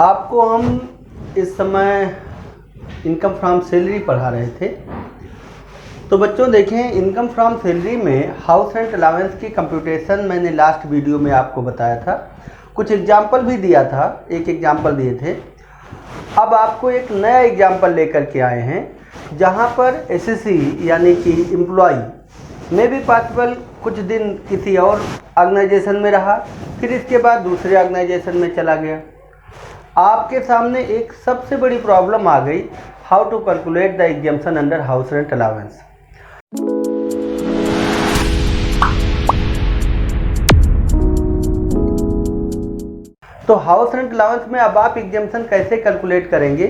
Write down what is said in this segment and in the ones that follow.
आपको हम इस समय इनकम फ्रॉम सैलरी पढ़ा रहे थे। तो बच्चों देखें, इनकम फ्रॉम सैलरी में हाउस रेंट अलाउंस की कंप्यूटेशन मैंने लास्ट वीडियो में आपको बताया था, कुछ एग्जाम्पल भी दिया था, एक एग्जाम्पल दिए थे। अब आपको एक नया एग्जाम्पल लेकर के आए हैं जहां पर एसएससी यानी कि एम्प्लॉय में भी पॉसिबल कुछ दिन किसी और ऑर्गेनाइजेशन में रहा, फिर इसके बाद दूसरे ऑर्गेनाइजेशन में चला गया। आपके सामने एक सबसे बड़ी प्रॉब्लम आ गई, how to calculate the exemption under house rent allowance. तो हाउस रेंट अलाउंस में अब आप एग्जम्पशन कैसे कैलकुलेट करेंगे,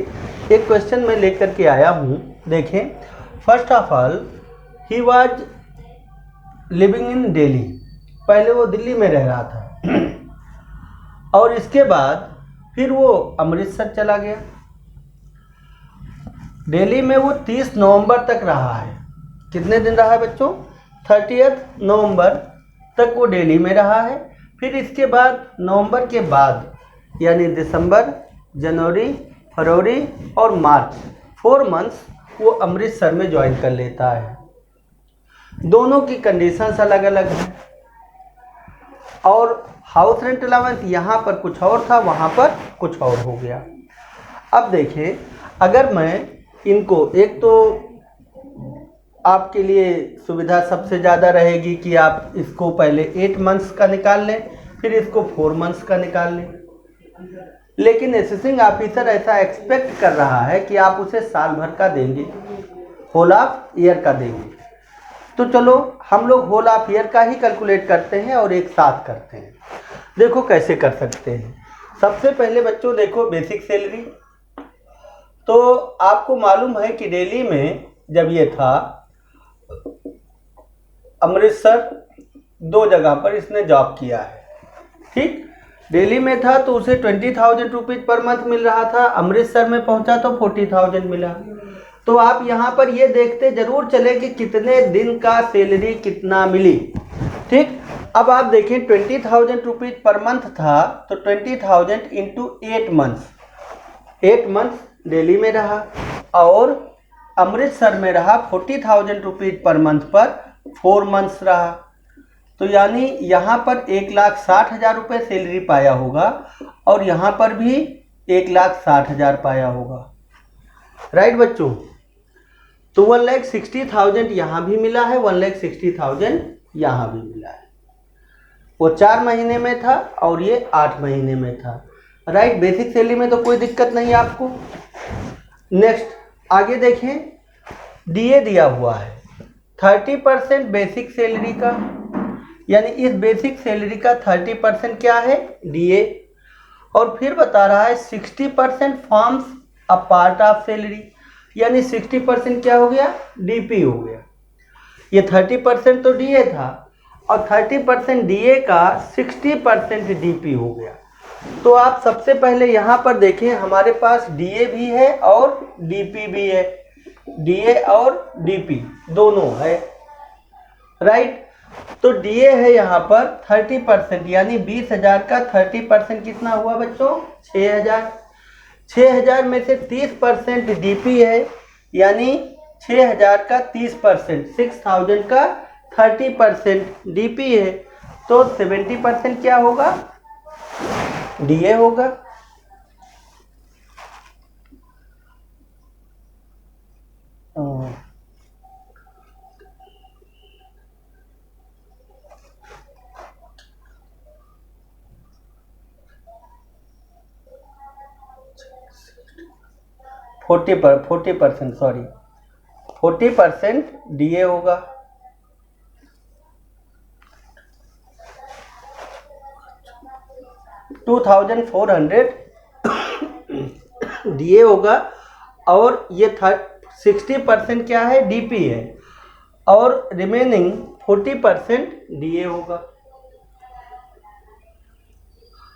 एक क्वेश्चन मैं लेकर के आया हूँ। देखें, first of all he was living in Delhi, पहले वो दिल्ली में रह रहा था और इसके बाद फिर वो अमृतसर चला गया। दिल्ली में वो 30 नवंबर तक रहा है। कितने दिन रहा है बच्चों? 30 नवंबर तक वो दिल्ली में रहा है। फिर इसके बाद नवंबर के बाद यानी दिसंबर, जनवरी, फरवरी और मार्च, 4 मंथ्स वो अमृतसर में ज्वाइन कर लेता है। दोनों की कंडीशंस अलग अलग हैं और हाउस रेंट अलाउंस यहाँ पर कुछ और था, वहाँ पर कुछ और हो गया। अब देखें, अगर मैं इनको, एक तो आपके लिए सुविधा सबसे ज़्यादा रहेगी कि आप इसको पहले 8 मंथ्स का निकाल लें, फिर इसको 4 मंथ्स का निकाल लें। लेकिन असेसिंग ऑफिसर ऐसा एक्सपेक्ट कर रहा है कि आप उसे साल भर का देंगे, होल ऑफ ईयर का देंगे। तो चलो हम लोग होल ऑफ ईयर का ही कैलकुलेट करते हैं और एक साथ करते हैं। देखो कैसे कर सकते हैं। सबसे पहले बच्चों देखो बेसिक सैलरी। तो आपको मालूम है कि दिल्ली में जब ये था, अमृतसर, 2 जगह पर इसने जॉब किया है। ठीक, दिल्ली में था तो उसे 20,000 रुपीज पर मंथ मिल रहा था, अमृतसर में पहुंचा तो 40,000 मिला। तो आप यहाँ पर ये देखते जरूर चले कि कितने दिन का सैलरी कितना मिली। ठीक, अब आप देखें 20,000 रुपीज पर मंथ था तो 20,000 इंटू 8 मंथ्स, 8 मंथ्स दिल्ली में रहा और अमृतसर में रहा 40,000 रुपीज पर मंथ पर 4 मंथ्स रहा। तो यानी यहाँ पर 1,60,000 रुपये सैलरी पाया होगा और यहाँ पर भी 1,60,000 पाया होगा। राइट बच्चों? तो 1,60,000 यहाँ भी मिला है, 1,60,000 यहाँ भी मिला है। वो 4 महीने में था और ये 8 महीने में था। राइट, बेसिक सैलरी में तो कोई दिक्कत नहीं आपको। नेक्स्ट आगे देखें, डीए दिया हुआ है 30% बेसिक सैलरी का, यानी इस बेसिक सैलरी का 30% क्या है? डीए। और फिर बता रहा है 60% forms a part of salary, यानी 60% क्या हो गया? डीपी हो गया। ये 30% तो डीए था और 30% डीए का 60% डीपी हो गया। तो आप सबसे पहले यहाँ पर देखें, हमारे पास डीए भी है और डीपी भी है। डीए और डीपी दोनों है। राइट, तो डीए है यहाँ पर 30%, यानी 20,000 का 30% कितना हुआ बच्चों? 6,000। 6,000 में से 30% डीपी है, यानी 6,000 का 30%, 6,000 का 30% डीपी है, तो 70% क्या होगा? डीए होगा। फोर्टी परसेंट, सॉरी 40% डीए होगा। $2,400 डीए होगा और ये 60% क्या है? डीपी है और रिमेनिंग 40% डीए होगा।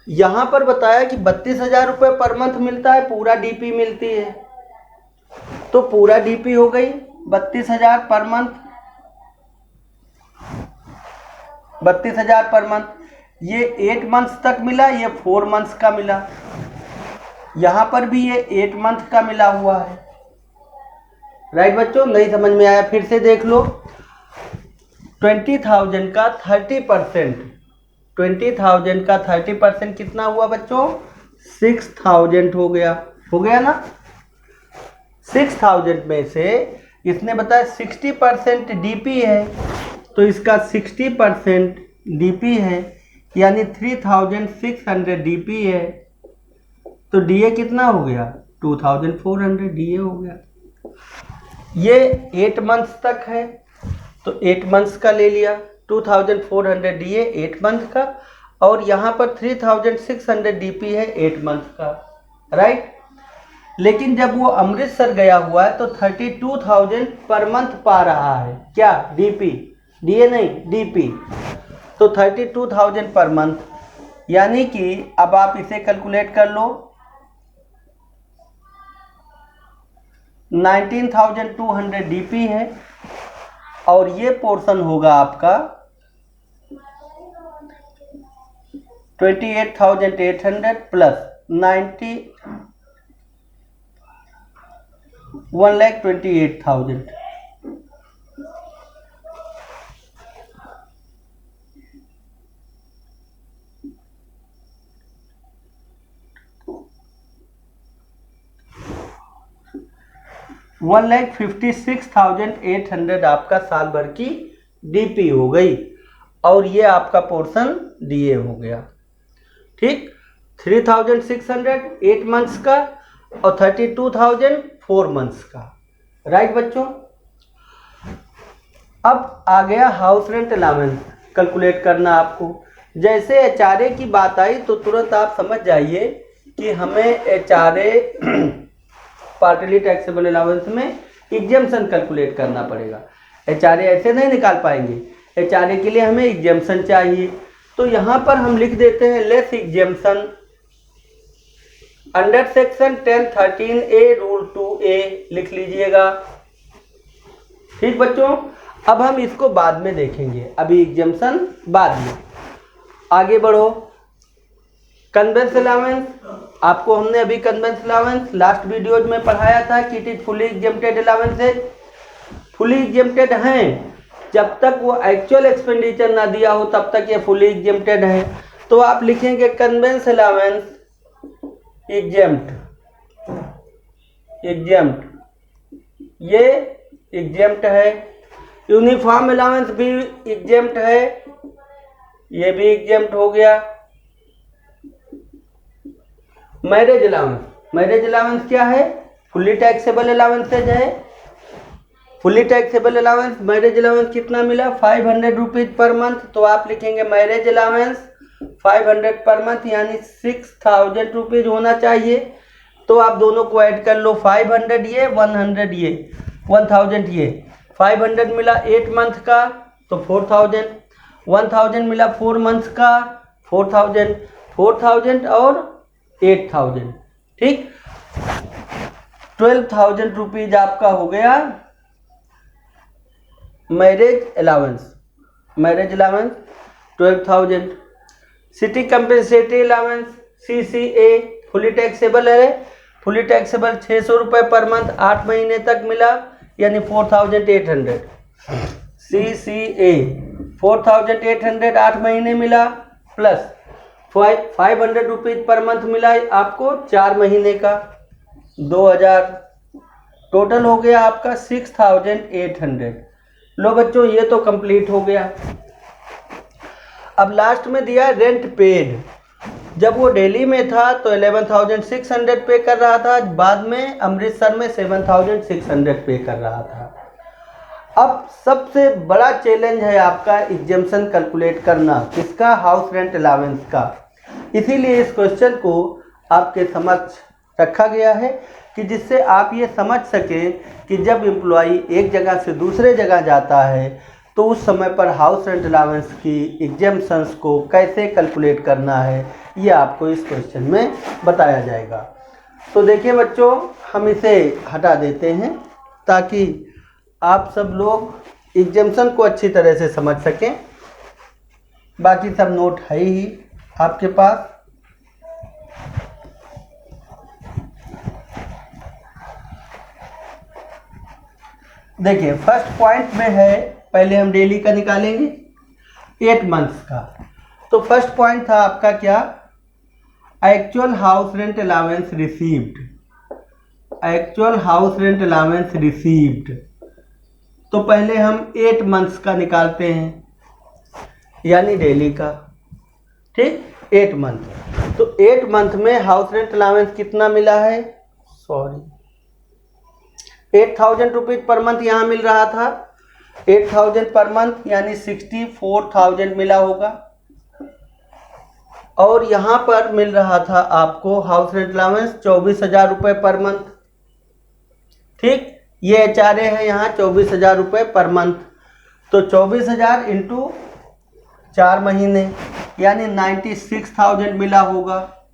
यहाँ पर बताया कि 32,000 रुपये पर मंथ मिलता है, पूरा डीपी मिलती है, तो पूरा डीपी हो गई 32,000 पर मंथ, 32,000 पर मंथ। ये 8 मंथ्स तक मिला, ये 4 मंथ्स का मिला। यहाँ पर भी ये 8 मंथ का मिला हुआ है। राइट बच्चों, नहीं समझ में आया फिर से देख लो। 20,000 का 30%, 20,000 का 30% कितना हुआ बच्चों? 6,000 हो गया ना। 6,000 में से इसने बताया 60% डीपी है, तो इसका 60% डीपी है, यानी 3,600 डीपी है, तो डीए कितना हो गया? 2,400 डीए हो गया। ये 8 मंथ्स तक है, तो 8 मंथ्स का ले लिया, 2,400 डीए 8 मंथ का, और यहाँ पर 3,600 डीपी है 8 मंथ का। राइट। लेकिन जब वो अमृतसर गया हुआ है तो 32,000 पर मंथ पा रहा है। क्या? डीपी, डीए नहीं, डीपी। तो 32,000 पर मंथ, यानी कि अब आप इसे कैलकुलेट कर लो, 19,200 डीपी है, और ये पोर्शन होगा आपका 28,800 प्लस 1,28,000। $1,56,800 आपका साल भर की डीपी हो गई, और ये आपका पोर्शन डीए हो गया। ठीक, 3,600 8 मंथ्स का, और 32,000 4 मंथ्स का। राइट बच्चों। अब आ गया हाउस रेंट अलाउंस कैलकुलेट करना आपको। जैसे एचआरए की बात आई तो तुरंत आप समझ जाइए कि हमें एचआरए पार्टली टैक्सेबल अलाउंस में एग्जेम्पशन कैलकुलेट करना पड़ेगा। एचआरए ऐसे नहीं निकाल पाएंगे, एचआरए के लिए हमें एग्जेम्पशन चाहिए। तो यहाँ पर हम लिख देते हैं less exemption under section 1013A rule 2A लिख लीजिएगा। ठीक बच्चों, अब हम इसको बाद में देखेंगे, अभी एग्जेम्पशन बाद में। आगे बढ़ो। कन्वेंस अलाउंस, आपको हमने अभी कन्वेंस अलाउंस लास्ट वीडियोज में पढ़ाया था कि it is fully exempted allowances. Fully exempted हैं, जब तक वो एक्चुअल एक्सपेंडिचर ना दिया हो तब तक ये फुली एग्जेम्प्टेड है। तो आप लिखेंगे कन्वेंस अलाउंस एग्जेम्प्ट, ये एग्जेम्प्ट है। यूनिफॉर्म अलाउंस भी एग्जेम्प्ट है, ये भी एग्जेम्प्ट हो गया। मैरिज अलाउंस क्या है? फुली टैक्सेबल अलाउंसेज है। Fully taxable allowance marriage allowance कितना मिला? 500 रुपीज पर मंथ। तो आप लिखेंगे मैरिज अलाउंस 500 पर मंथ, यानी 6,000 रुपीज होना चाहिए। तो आप दोनों को ऐड कर लो, 500 ये 100 ये 1000 ये 500 मिला 8 मंथ का तो 4,000, 1000 मिला 4 मंथ का 4,000, 4,000 और 8,000। ठीक, 12,000 रुपीज आपका हो गया marriage allowance. 12,000। City compensatory allowance CCA fully taxable है। फुली टैक्सेबल 600 रुपये पर मंथ 8 महीने तक मिला, यानी 4,800। CCA 4,800 8 महीने मिला, प्लस 500 रुपीज पर मंथ मिला आपको 4 महीने का 2,000। टोटल हो गया आपका 6,800। लो बच्चों, ये तो कंप्लीट हो गया। अब लास्ट में दिया रेंट पेड। जब वो दिल्ली में था तो 11,600 पे कर रहा था, बाद में अमृतसर में 7,600 पे कर रहा था। अब सबसे बड़ा चैलेंज है आपका एग्जेम्पशन कैलकुलेट करना, किसका? हाउस रेंट अलाउंस का। इसीलिए इस क्वेश्चन को आपके समक्ष रखा गया है कि जिससे आप ये समझ सकें कि जब एम्प्लॉई एक जगह से दूसरे जगह जाता है तो उस समय पर हाउस रेंट अलाउंस की एग्जेम्पशंस को कैसे कैलकुलेट करना है, ये आपको इस क्वेश्चन में बताया जाएगा। तो देखिए बच्चों, हम इसे हटा देते हैं ताकि आप सब लोग एग्जेम्पशन को अच्छी तरह से समझ सकें। बाकी सब नोट है ही आपके पास। देखिए फर्स्ट पॉइंट में है, पहले हम डेली का निकालेंगे 8 मंथ्स का। तो फर्स्ट पॉइंट था आपका क्या, actual house rent allowance received, actual house rent allowance received. तो पहले हम 8 मंथ्स का निकालते हैं, यानी डेली का, ठीक, 8 मंथ। तो 8 मंथ में हाउस रेंट अलाउंस कितना मिला है, 8,000 रुपीज पर मंथ यहाँ मिल रहा था, 8,000 पर मंथ यानी 64,000 मिला होगा। और यहाँ पर मिल रहा था आपको हाउस रेंट अलाउंस 24,000 रुपये पर मंथ, ठीक, ये HRA है यहाँ 24,000 रुपये पर मंथ। तो 24,000 इंटू 4 महीने यानी 96,000 मिला होगा।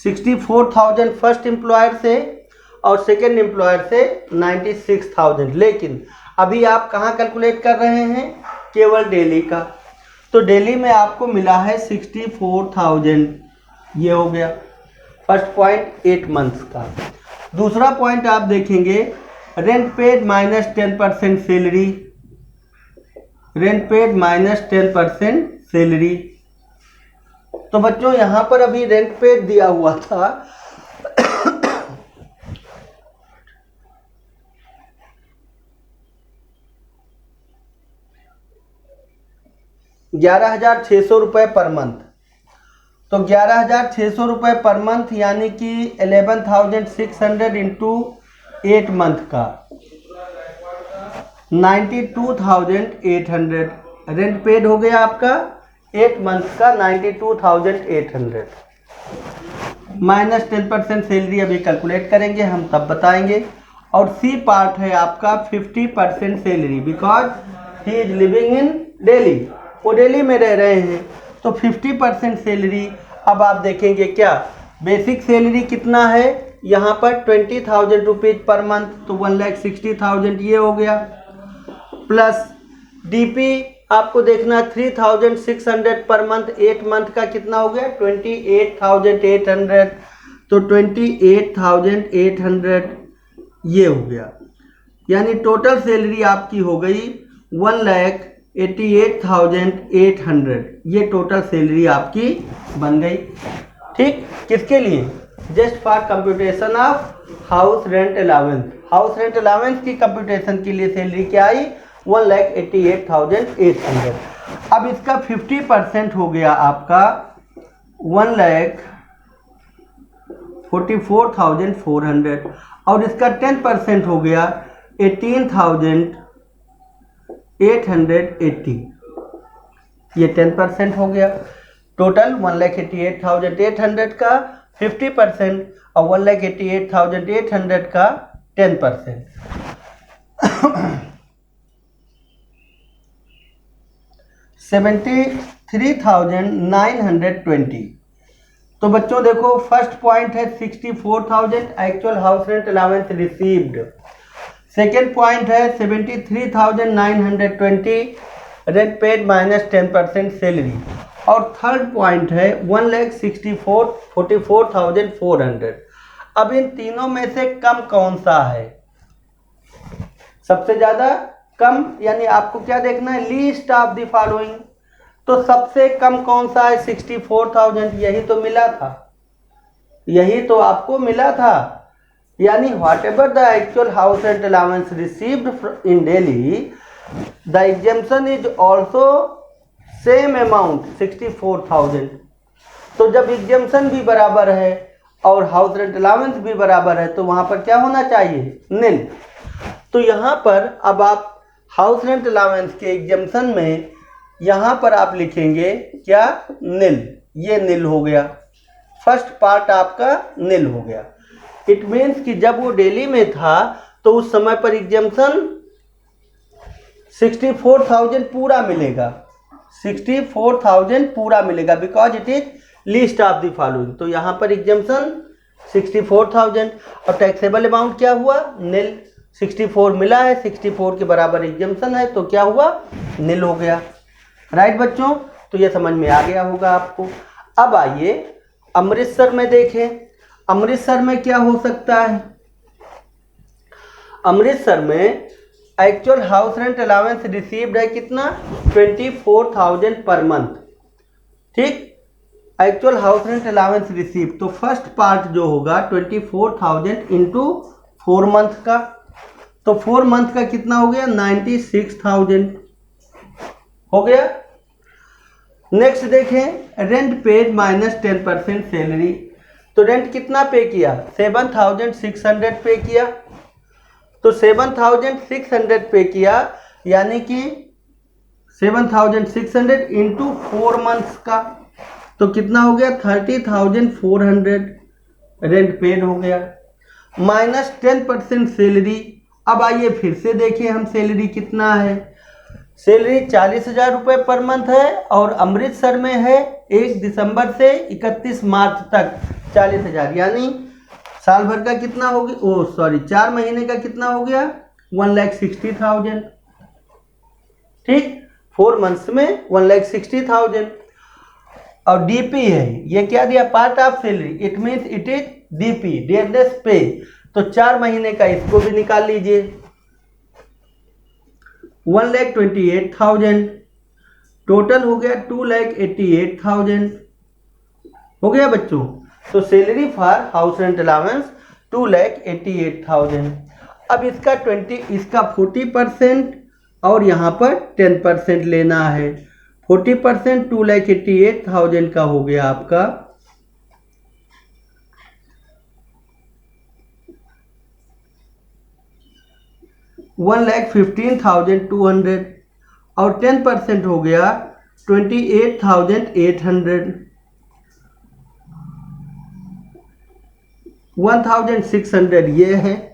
64,000 फर्स्ट एम्प्लॉयर से और सेकेंड एम्प्लॉयर से 96,000। लेकिन अभी आप कहाँ कैलकुलेट कर रहे हैं, केवल डेली का। तो डेली में आपको मिला है 64,000, ये हो गया फर्स्ट पॉइंट 8 मंथ्स का। दूसरा पॉइंट आप देखेंगे, rent paid minus 10% salary, rent paid minus 10% salary. तो बच्चों यहाँ पर अभी रेंट पेड दिया हुआ था 11,600 रुपये पर मंथ। तो 11,600 रुपये पर मंथ यानी कि 11,600 इंटू 8 मंथ का 92,800 रेंट पेड हो गया आपका 8 मंथ का 92,800 माइनस 10% सैलरी अभी कैलकुलेट करेंगे हम, तब बताएंगे। और सी पार्ट है आपका 50% salary, because he is living in Delhi, वो दिल्ली में रह रहे हैं। तो 50% सैलरी। अब आप देखेंगे क्या बेसिक सैलरी कितना है यहाँ पर 20,000 रुपीज पर मंथ, तो 1,60,000 ये हो गया। प्लस डीपी आपको देखना 3,600 पर मंथ, 8 मंथ का कितना हो गया 28,800, तो 28,800 ये हो गया। यानी टोटल सैलरी आपकी हो गई 1,88,800, ये टोटल सैलरी आपकी बन गई। ठीक, किसके लिए, just for computation of house rent allowance, house rent allowance की कंप्यूटेशन के लिए सैलरी क्या आई 1,88,800। अब इसका 50% हो गया आपका 1,44,400 और इसका 10% हो गया 18,880, ये 10% हो गया। टोटल 1,88,800 का 50% और 1,88,800 का 10%। 73,920। तो बच्चों देखो फर्स्ट पॉइंट है 64,000 actual house rent allowance received, second point है 73,920 रेंट पेड माइनस 10% सैलरी, और थर्ड पॉइंट है 1,44,400। अब इन तीनों में से कम कौन सा है, सबसे ज्यादा कम, यानी आपको क्या देखना है लीस्ट ऑफ द फॉलोइंग। तो सबसे कम कौन सा है 64,000, यही तो मिला था, यही तो आपको मिला था। यानी what ever the actual house rent allowance received in Delhi, the exemption is also same amount 64,000। तो जब एग्जेम्पशन भी बराबर है और हाउस रेंट अलाउंस भी बराबर है तो वहां पर क्या होना चाहिए, निल। तो यहाँ पर अब आप हाउस रेंट अलाउंस के एग्जेम्पशन में यहाँ पर आप लिखेंगे क्या, निल, ये निल हो गया, फर्स्ट पार्ट आपका निल हो गया। इट मीन्स कि जब वो दिल्ली में था तो उस समय पर एग्जेम्पशन 64,000 पूरा मिलेगा, 64,000 पूरा मिलेगा, because it is least of the following. तो यहाँ पर एग्जेम्पशन 64,000 और टैक्सेबल अमाउंट क्या हुआ, निल। 64 मिला है, 64 के बराबर एग्जेम्पशन है, तो क्या हुआ, निल हो गया। राइट बच्चों, तो ये समझ में आ गया होगा आपको। अब आइए अमृतसर में देखें, अमृतसर में क्या हो सकता है। अमृतसर में actual house rent allowance received है कितना, 24,000 पर मंथ। ठीक, actual house rent allowance receive, तो फर्स्ट पार्ट जो होगा 24,000 इंटू 4 मंथ का, तो 4 मंथ का कितना हो गया, 96,000 हो गया। नेक्स्ट देखें, रेंट पेड माइनस 10% सैलरी, तो रेंट कितना पे किया, 7,600 पे किया, तो 7,600 पे किया, यानी कि 7,600 इंटू 4 मंथ्स का, तो कितना हो गया, 30,400 रेंट पेड हो गया, माइनस 10% सैलरी। अब आइए फिर से देखिए हम सैलरी कितना है, सैलरी 40,000 रुपये पर मंथ है और अमृतसर में है 1 दिसंबर से 31 मार्च तक 40,000, यानी साल भर का कितना हो गया, 4 महीने का कितना हो गया, 1,60,000। ठीक, 4 मंथ्स में 1,60,000। और डीपी है, ये क्या दिया, part of salary, it means it is DP, dearness पे, तो 4 महीने का इसको भी निकाल लीजिए, 1,28,000, टोटल हो गया 2,88,000 हो गया बच्चों। तो salary for house rent allowance 2,88,000। अब इसका 40% और यहाँ पर 10% लेना है, 40% 2,88,000 का हो गया आपका 1,15,200 और 10% हो गया 28,800, 1,600 ये है,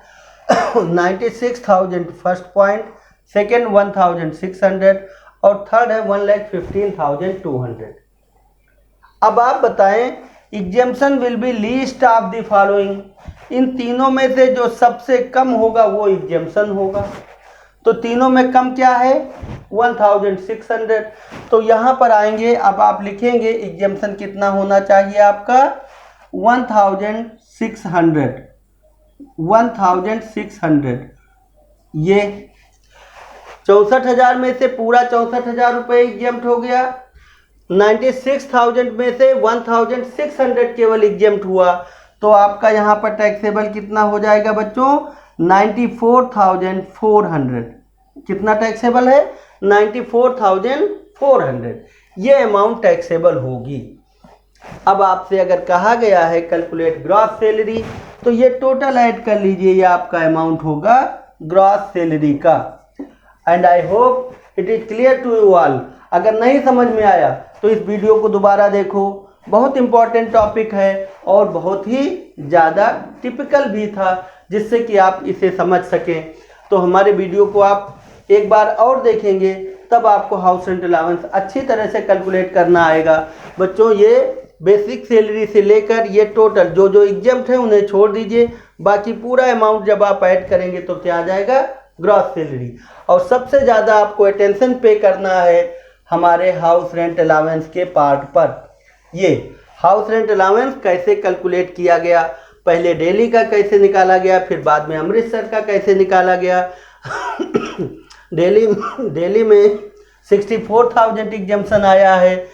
96,000 फर्स्ट पॉइंट, सेकेंड 1,600 और थर्ड है 1,15,200। अब आप बताएं, exemption will be least of the following, इन तीनों में से जो सबसे कम होगा वो एग्जेम्पशन होगा, तो तीनों में कम क्या है, 1,600, तो यहाँ पर आएंगे, अब आप लिखेंगे एग्जेम्पशन कितना होना चाहिए आपका, 1,600, 1,600, ये 64,000 में से पूरा 64,000 रुपये एग्जेम्प्ट हो गया, 96,000 में से 1,600 केवल एग्जेम्प्ट हुआ, तो आपका यहाँ पर टैक्सेबल कितना हो जाएगा बच्चों, 94,400, कितना टैक्सेबल है, 94,400, ये अमाउंट टैक्सेबल होगी। अब आपसे अगर कहा गया है कैलकुलेट ग्रॉस सैलरी, तो ये टोटल ऐड कर लीजिए, ये आपका अमाउंट होगा ग्रॉस सैलरी का। And I hope it is clear to you all. अगर नहीं समझ में आया तो इस वीडियो को दोबारा देखो, बहुत इंपॉर्टेंट टॉपिक है और बहुत ही ज़्यादा टिपिकल भी था, जिससे कि आप इसे समझ सकें। तो हमारे वीडियो को आप एक बार और देखेंगे तब आपको हाउस रेंट अलाउंस अच्छी तरह से कैलकुलेट करना आएगा। बच्चों, ये बेसिक सैलरी से लेकर ये टोटल जो जो एग्जेम्प्ट है उन्हें छोड़ दीजिए, बाकी पूरा अमाउंट जब आप ऐड करेंगे तो क्या आ जाएगा, ग्रॉस सैलरी। और सबसे ज़्यादा आपको अटेंशन पे करना है हमारे हाउस रेंट अलाउंस के पार्ट पर। ये हाउस रेंट अलाउंस कैसे कैलकुलेट किया गया, पहले दिल्ली का कैसे निकाला गया, फिर बाद में अमृतसर का कैसे निकाला गया। दिल्ली में 64,000 एग्जेम्पशन आया है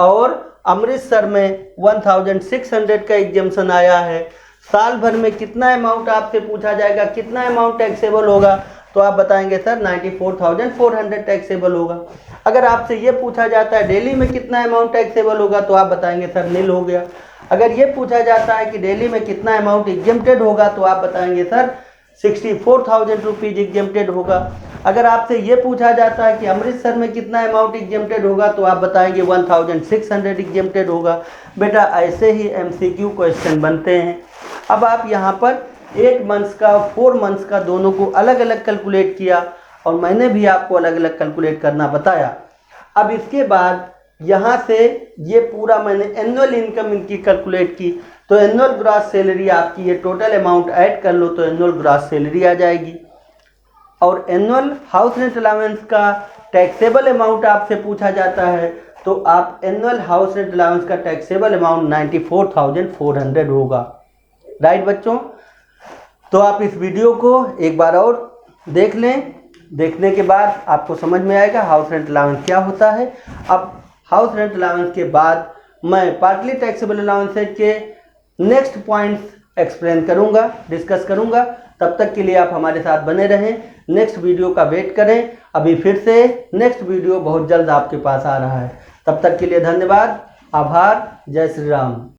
और अमृतसर में 1,600 का एग्जेम्पशन आया है। साल भर में कितना अमाउंट आपसे पूछा जाएगा, कितना अमाउंट टैक्सेबल होगा, तो आप बताएंगे सर 94,400 टैक्सेबल होगा। अगर आपसे ये पूछा जाता है दिल्ली में कितना अमाउंट टैक्सेबल होगा, तो आप बताएंगे सर नील हो गया। अगर ये पूछा जाता है कि दिल्ली में कितना अमाउंट एग्जेम्प्टेड होगा, तो आप बताएंगे सर 64,000 रुपीज़ एग्जेम्प्टेड होगा। अगर आपसे ये पूछा जाता है कि अमृतसर में कितना अमाउंट एग्जेम्प्टेड होगा, तो आप बताएंगे 1,600 एग्जेम्प्टेड होगा। बेटा ऐसे ही MCQ क्वेश्चन बनते हैं। अब आप यहाँ पर 8 मंथ्स का 4 मंथ्स का दोनों को अलग अलग कैलकुलेट किया और मैंने भी आपको अलग अलग कैलकुलेट करना बताया। अब इसके बाद यहाँ से ये पूरा मैंने एनुअल इनकम इनकी कैलकुलेट की, तो एनुअल ग्रॉस सैलरी आपकी ये टोटल अमाउंट ऐड कर लो तो एनुअल ग्रॉस सैलरी आ जाएगी। और एनुअल हाउस रेंट अलाउंस का टैक्सेबल अमाउंट आपसे पूछा जाता है, तो आप एनुअल हाउस रेंट अलाउंस का टैक्सेबल अमाउंट 94,400 होगा। राइट बच्चों, तो आप इस वीडियो को एक बार और देख लें। देखने के बाद आपको समझ में आएगा हाउस रेंट अलाउंस क्या होता है। अब हाउस रेंट अलाउंस के बाद मैं पार्टली टैक्सेबल अलाउंसेज के नेक्स्ट पॉइंट्स एक्सप्लेन करूंगा, डिस्कस करूंगा। तब तक के लिए आप हमारे साथ बने रहें, नेक्स्ट वीडियो का वेट करें। अभी फिर से नेक्स्ट वीडियो बहुत जल्द आपके पास आ रहा है। तब तक के लिए धन्यवाद, आभार, जय श्री राम।